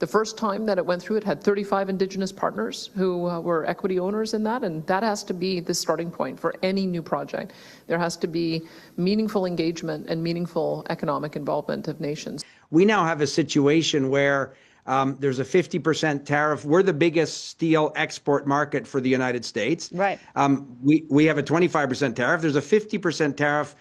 The first time that it went through, it had 35 Indigenous partners who were equity owners in that, and that has to be the starting point for any new project. There has to be meaningful engagement and meaningful economic involvement of nations. We now have a situation where there's a 50% tariff. We're the biggest steel export market for the United States. Right. We have a 25% tariff. There's a 50% tariff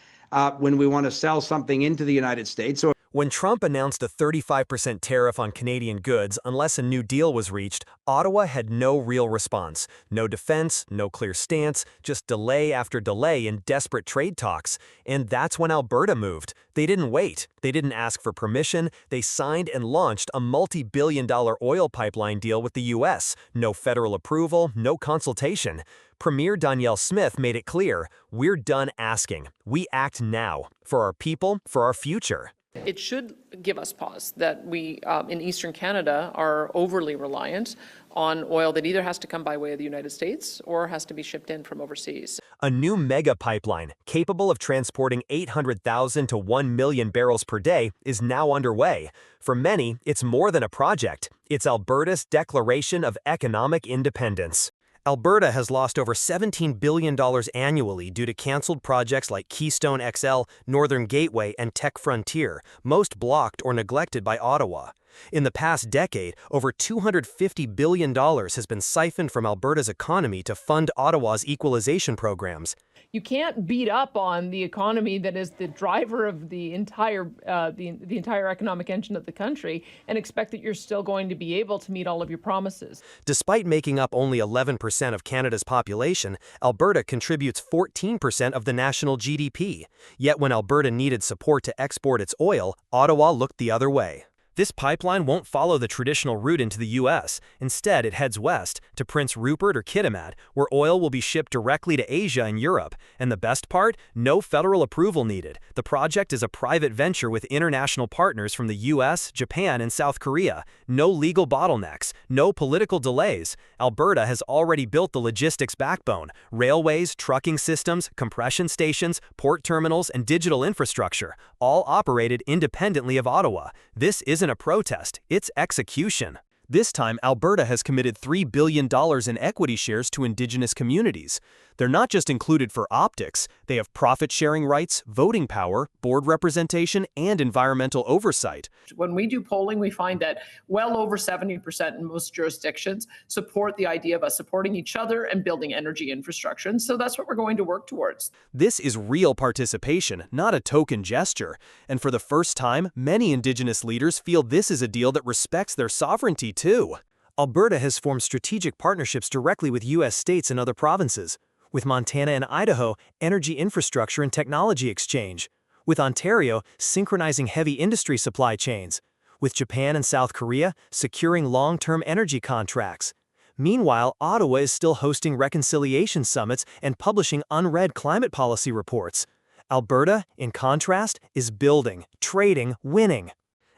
when we want to sell something into the United States. So when Trump announced a 35% tariff on Canadian goods unless a new deal was reached, Ottawa had no real response. No defense, no clear stance, just delay after delay in desperate trade talks. And that's when Alberta moved. They didn't wait. They didn't ask for permission. They signed and launched a multi-billion-dollar oil pipeline deal with the U.S. No federal approval, no consultation. Premier Danielle Smith made it clear, we're done asking. We act now, for our people, for our future. It should give us pause that we, in Eastern Canada, are overly reliant on oil that either has to come by way of the United States or has to be shipped in from overseas. A new mega pipeline, capable of transporting 800,000 to 1 million barrels per day, is now underway. For many, it's more than a project. It's Alberta's declaration of economic independence. Alberta has lost over $17 billion annually due to canceled projects like Keystone XL, Northern Gateway, and Tech Frontier, most blocked or neglected by Ottawa. In the past decade, over $250 billion has been siphoned from Alberta's economy to fund Ottawa's equalization programs. You can't beat up on the economy that is the driver of the entire economic engine of the country and expect that you're still going to be able to meet all of your promises. Despite making up only 11% of Canada's population, Alberta contributes 14% of the national GDP. Yet when Alberta needed support to export its oil, Ottawa looked the other way. This pipeline won't follow the traditional route into the U.S. Instead, it heads west to Prince Rupert or Kitimat, where oil will be shipped directly to Asia and Europe. And the best part? No federal approval needed. The project is a private venture with international partners from the U.S., Japan, and South Korea. No legal bottlenecks, no political delays. Alberta has already built the logistics backbone: railways, trucking systems, compression stations, port terminals, and digital infrastructure, all operated independently of Ottawa. This isn't a protest, it's execution. This time, Alberta has committed $3 billion in equity shares to Indigenous communities. They're not just included for optics, they have profit-sharing rights, voting power, board representation, and environmental oversight. When we do polling, we find that well over 70% in most jurisdictions support the idea of us supporting each other and building energy infrastructure. And so that's what we're going to work towards. This is real participation, not a token gesture. And for the first time, many Indigenous leaders feel this is a deal that respects their sovereignty too. Alberta has formed strategic partnerships directly with U.S. states and other provinces. With Montana and Idaho, energy infrastructure and technology exchange. With Ontario, synchronizing heavy industry supply chains. With Japan and South Korea, securing long-term energy contracts. Meanwhile, Ottawa is still hosting reconciliation summits and publishing unread climate policy reports. Alberta, in contrast, is building, trading, winning.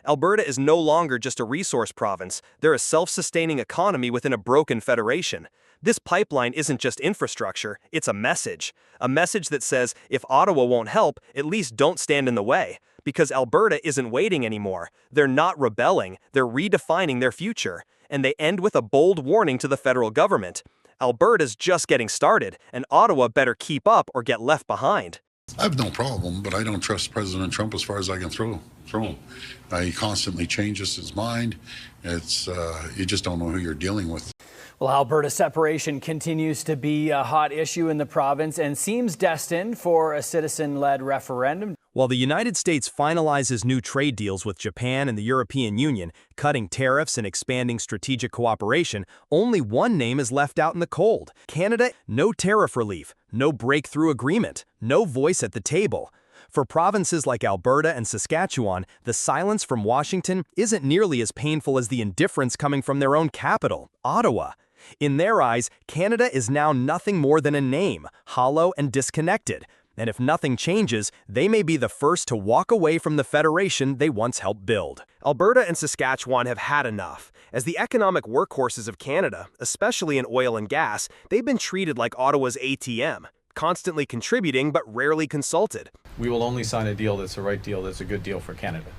Alberta is no longer just a resource province. They're a self-sustaining economy within a broken federation. This pipeline isn't just infrastructure, it's a message. A message that says, if Ottawa won't help, at least don't stand in the way. Because Alberta isn't waiting anymore. They're not rebelling, they're redefining their future. And they end with a bold warning to the federal government. Alberta's just getting started, and Ottawa better keep up or get left behind. I have no problem, but I don't trust President Trump as far as I can throw him. He constantly changes his mind. It's you just don't know who you're dealing with. Well, Alberta separation continues to be a hot issue in the province and seems destined for a citizen-led referendum. While the United States finalizes new trade deals with Japan and the European Union, cutting tariffs and expanding strategic cooperation, only one name is left out in the cold. Canada, no tariff relief, no breakthrough agreement, no voice at the table. For provinces like Alberta and Saskatchewan, the silence from Washington isn't nearly as painful as the indifference coming from their own capital, Ottawa. In their eyes, Canada is now nothing more than a name, hollow and disconnected. And if nothing changes, they may be the first to walk away from the federation they once helped build. Alberta and Saskatchewan have had enough. As the economic workhorses of Canada, especially in oil and gas, they've been treated like Ottawa's ATM, constantly contributing but rarely consulted. We will only sign a deal that's the right deal, that's a good deal for Canada.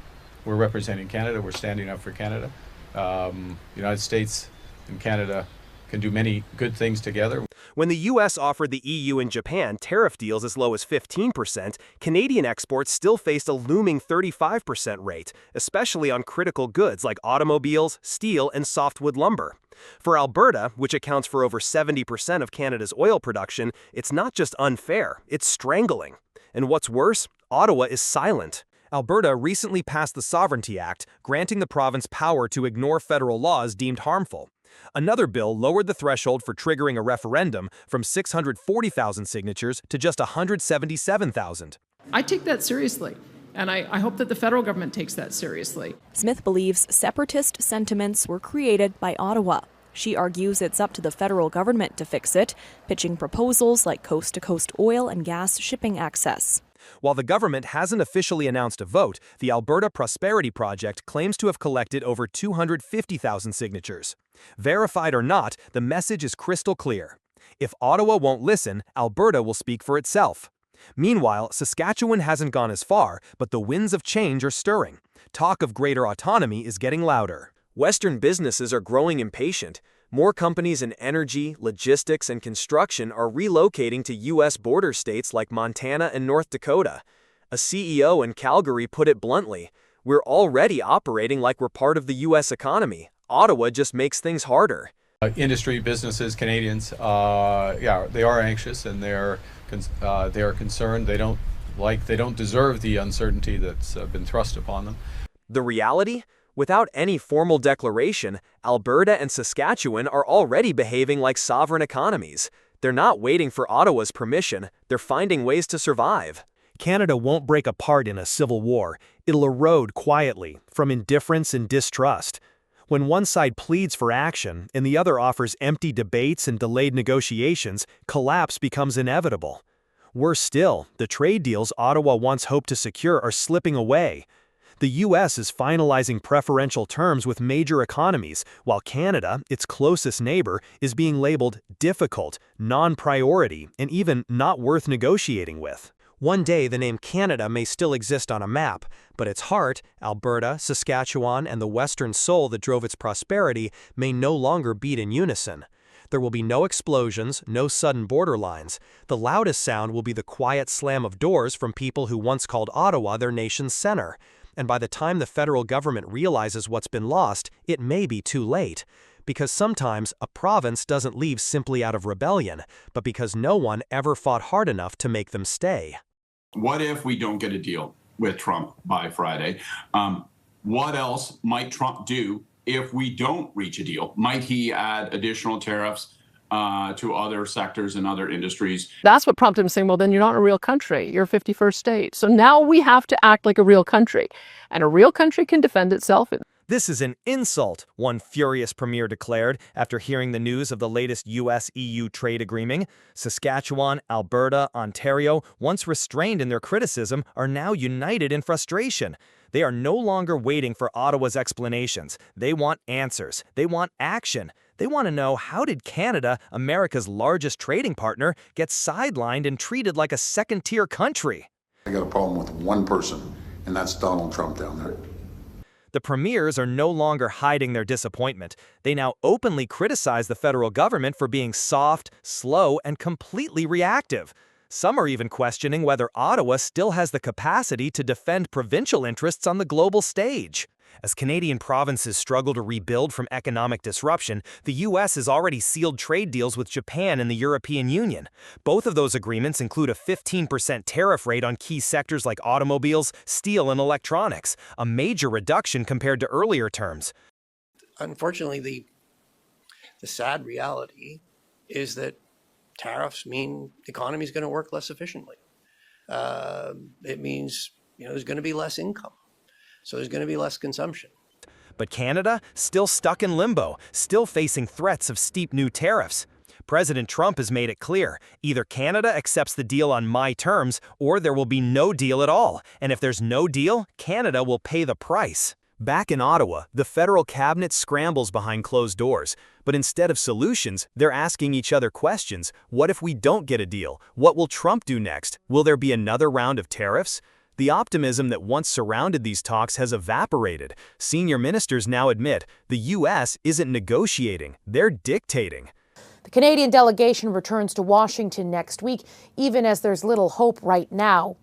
We're representing Canada, we're standing up for Canada, The United States and Canada can do many good things together. When the U.S. offered the EU and Japan tariff deals as low as 15%, Canadian exports still faced a looming 35% rate, especially on critical goods like automobiles, steel, and softwood lumber. For Alberta, which accounts for over 70% of Canada's oil production, it's not just unfair, it's strangling. And what's worse, Ottawa is silent. Alberta recently passed the Sovereignty Act, granting the province power to ignore federal laws deemed harmful. Another bill lowered the threshold for triggering a referendum from 640,000 signatures to just 177,000. I take that seriously, and I hope that the federal government takes that seriously. Smith believes separatist sentiments were created by Ottawa. She argues it's up to the federal government to fix it, pitching proposals like coast-to-coast oil and gas shipping access. While the government hasn't officially announced a vote, the Alberta Prosperity Project claims to have collected over 250,000 signatures. Verified or not, the message is crystal clear. If Ottawa won't listen, Alberta will speak for itself. Meanwhile, Saskatchewan hasn't gone as far, but the winds of change are stirring. Talk of greater autonomy is getting louder. Western businesses are growing impatient. More companies in energy, logistics, and construction are relocating to U.S. border states like Montana and North Dakota. A CEO in Calgary put it bluntly, "We're already operating like we're part of the U.S. economy. Ottawa just makes things harder." Industry, businesses, Canadians, they are anxious and they are concerned. They don't deserve the uncertainty that's been thrust upon them. The reality? Without any formal declaration, Alberta and Saskatchewan are already behaving like sovereign economies. They're not waiting for Ottawa's permission, they're finding ways to survive. Canada won't break apart in a civil war. It'll erode quietly, from indifference and distrust. When one side pleads for action and the other offers empty debates and delayed negotiations, collapse becomes inevitable. Worse still, the trade deals Ottawa once hoped to secure are slipping away. The U.S. is finalizing preferential terms with major economies, while Canada, its closest neighbor, is being labeled difficult, non-priority, and even not worth negotiating with. One day, the name Canada may still exist on a map, but its heart, Alberta, Saskatchewan, and the western soul that drove its prosperity may no longer beat in unison. There will be no explosions, no sudden border lines. The loudest sound will be the quiet slam of doors from people who once called Ottawa their nation's center. And by the time the federal government realizes what's been lost, it may be too late. Because sometimes a province doesn't leave simply out of rebellion, but because no one ever fought hard enough to make them stay. What if we don't get a deal with Trump by Friday? What else might Trump do if we don't reach a deal? Might he add additional tariffs to other sectors and other industries? That's what prompted him saying, well, then you're not a real country. You're a 51st state. So now we have to act like a real country. And a real country can defend itself. This is an insult, one furious premier declared after hearing the news of the latest U.S.-EU trade agreement. Saskatchewan, Alberta, Ontario, once restrained in their criticism, are now united in frustration. They are no longer waiting for Ottawa's explanations. They want answers. They want action. They want to know, how did Canada, America's largest trading partner, get sidelined and treated like a second-tier country? I got a problem with one person, and that's Donald Trump down there. The premiers are no longer hiding their disappointment. They now openly criticize the federal government for being soft, slow, and completely reactive. Some are even questioning whether Ottawa still has the capacity to defend provincial interests on the global stage. As Canadian provinces struggle to rebuild from economic disruption, the U.S. has already sealed trade deals with Japan and the European Union. Both of those agreements include a 15% tariff rate on key sectors like automobiles, steel, and electronics, a major reduction compared to earlier terms. Unfortunately, the sad reality is that tariffs mean the economy is going to work less efficiently. It means there's going to be less income. So there's going to be less consumption. But Canada, still stuck in limbo, still facing threats of steep new tariffs. President Trump has made it clear, either Canada accepts the deal on my terms, or there will be no deal at all. And if there's no deal, Canada will pay the price. Back in Ottawa, the federal cabinet scrambles behind closed doors. But instead of solutions, they're asking each other questions. What if we don't get a deal? What will Trump do next? Will there be another round of tariffs? The optimism that once surrounded these talks has evaporated. Senior ministers now admit the U.S. isn't negotiating, they're dictating. The Canadian delegation returns to Washington next week, even as there's little hope right now.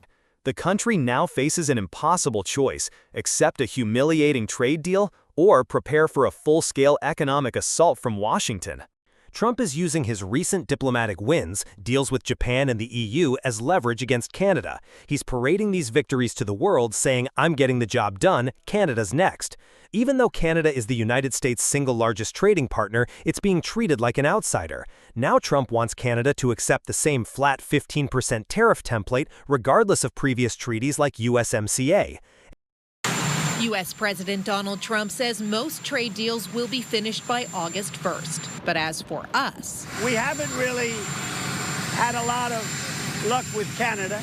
The country now faces an impossible choice: accept a humiliating trade deal or prepare for a full-scale economic assault from Washington. Trump is using his recent diplomatic wins, deals with Japan and the EU, as leverage against Canada. He's parading these victories to the world, saying, "I'm getting the job done, Canada's next." Even though Canada is the United States' single largest trading partner, it's being treated like an outsider. Now Trump wants Canada to accept the same flat 15% tariff template, regardless of previous treaties like USMCA. U.S. President Donald Trump says most trade deals will be finished by August 1st. But as for us, we haven't really had a lot of luck with Canada.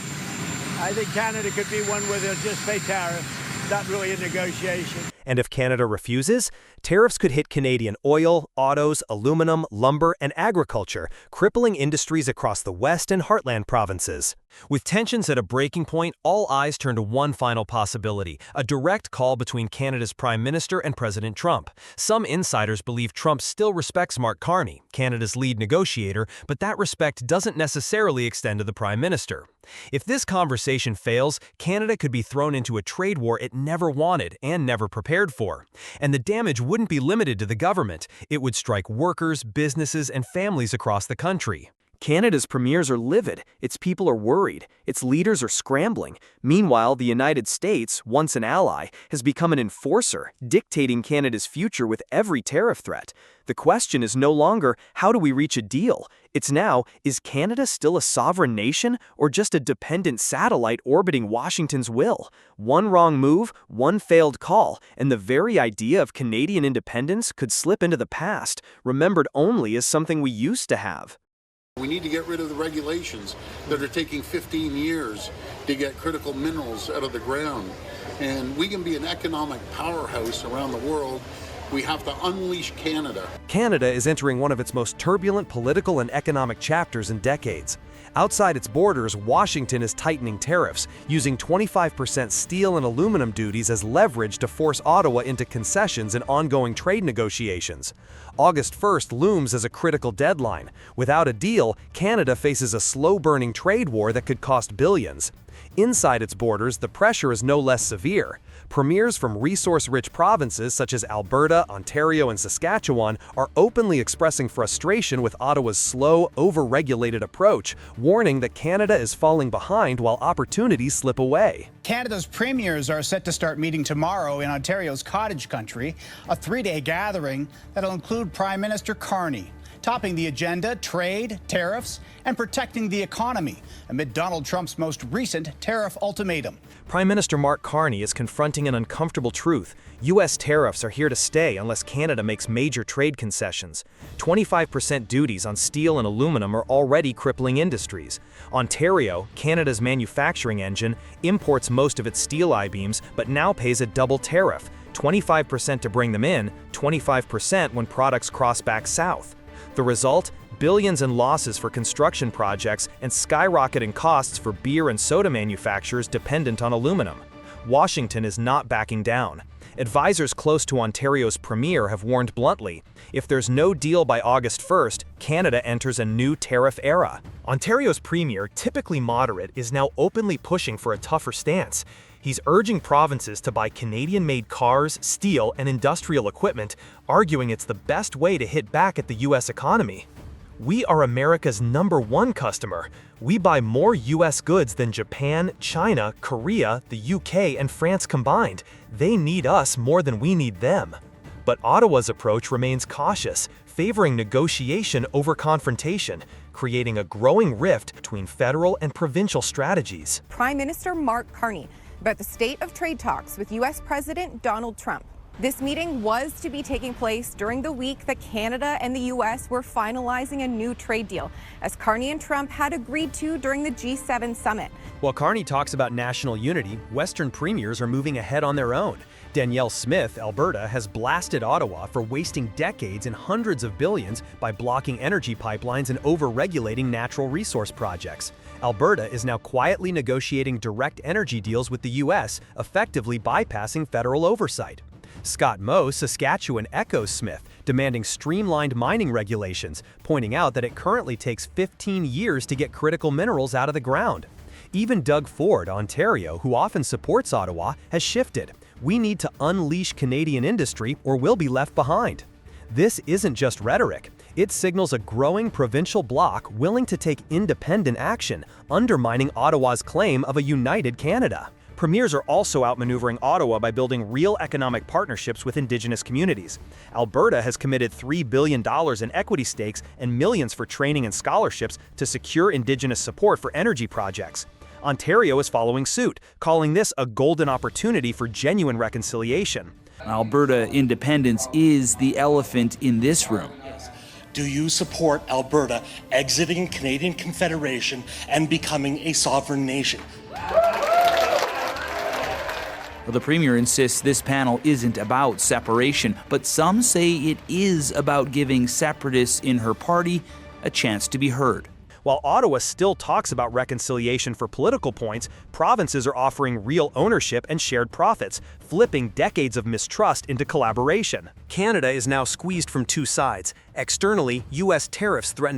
I think Canada could be one where they'll just pay tariffs, not really a negotiation. And if Canada refuses, tariffs could hit Canadian oil, autos, aluminum, lumber, and agriculture, crippling industries across the West and Heartland provinces. With tensions at a breaking point, all eyes turn to one final possibility: a direct call between Canada's Prime Minister and President Trump. Some insiders believe Trump still respects Mark Carney, Canada's lead negotiator, but that respect doesn't necessarily extend to the Prime Minister. If this conversation fails, Canada could be thrown into a trade war it never wanted and never prepared for. And the damage wouldn't be limited to the government. It would strike workers, businesses, and families across the country. Canada's premiers are livid, its people are worried, its leaders are scrambling. Meanwhile, the United States, once an ally, has become an enforcer, dictating Canada's future with every tariff threat. The question is no longer, how do we reach a deal? It's now, is Canada still a sovereign nation or just a dependent satellite orbiting Washington's will? One wrong move, one failed call, and the very idea of Canadian independence could slip into the past, remembered only as something we used to have. We need to get rid of the regulations that are taking 15 years to get critical minerals out of the ground. And we can be an economic powerhouse around the world. We have to unleash Canada. Canada is entering one of its most turbulent political and economic chapters in decades. Outside its borders, Washington is tightening tariffs, using 25% steel and aluminum duties as leverage to force Ottawa into concessions in ongoing trade negotiations. August 1st looms as a critical deadline. Without a deal, Canada faces a slow-burning trade war that could cost billions. Inside its borders, the pressure is no less severe. Premiers from resource-rich provinces such as Alberta, Ontario, and Saskatchewan are openly expressing frustration with Ottawa's slow, over-regulated approach, warning that Canada is falling behind while opportunities slip away. Canada's premiers are set to start meeting tomorrow in Ontario's cottage country, a three-day gathering that'll include Prime Minister Carney. Topping the agenda, trade, tariffs, and protecting the economy amid Donald Trump's most recent tariff ultimatum. Prime Minister Mark Carney is confronting an uncomfortable truth. U.S. tariffs are here to stay unless Canada makes major trade concessions. 25% duties on steel and aluminum are already crippling industries. Ontario, Canada's manufacturing engine, imports most of its steel I-beams, but now pays a double tariff: 25% to bring them in, 25% when products cross back south. The result? Billions in losses for construction projects and skyrocketing costs for beer and soda manufacturers dependent on aluminum. Washington is not backing down. Advisors close to Ontario's premier have warned bluntly, if there's no deal by August 1st, Canada enters a new tariff era. Ontario's premier, typically moderate, is now openly pushing for a tougher stance. He's urging provinces to buy Canadian-made cars, steel, and industrial equipment, arguing it's the best way to hit back at the U.S. economy. We are America's #1 customer. We buy more U.S. goods than Japan, China, Korea, the UK, and France combined. They need us more than we need them. But Ottawa's approach remains cautious, favoring negotiation over confrontation, creating a growing rift between federal and provincial strategies. Prime Minister Mark Carney about the state of trade talks with U.S. President Donald Trump. This meeting was to be taking place during the week that Canada and the U.S. were finalizing a new trade deal, as Carney and Trump had agreed to during the G7 summit. While Carney talks about national unity, Western premiers are moving ahead on their own. Danielle Smith, Alberta, has blasted Ottawa for wasting decades and hundreds of billions by blocking energy pipelines and over-regulating natural resource projects. Alberta is now quietly negotiating direct energy deals with the U.S., effectively bypassing federal oversight. Scott Moe, Saskatchewan, echoes Smith, demanding streamlined mining regulations, pointing out that it currently takes 15 years to get critical minerals out of the ground. Even Doug Ford, Ontario, who often supports Ottawa, has shifted. We need to unleash Canadian industry or we'll be left behind. This isn't just rhetoric. It signals a growing provincial bloc willing to take independent action, undermining Ottawa's claim of a united Canada. Premiers are also outmaneuvering Ottawa by building real economic partnerships with Indigenous communities. Alberta has committed $3 billion in equity stakes and millions for training and scholarships to secure Indigenous support for energy projects. Ontario is following suit, calling this a golden opportunity for genuine reconciliation. Alberta independence is the elephant in this room. Do you support Alberta exiting Canadian Confederation and becoming a sovereign nation? Well, the Premier insists this panel isn't about separation, but some say it is about giving separatists in her party a chance to be heard. While Ottawa still talks about reconciliation for political points, provinces are offering real ownership and shared profits, flipping decades of mistrust into collaboration. Canada is now squeezed from two sides. Externally, U.S. tariffs threaten to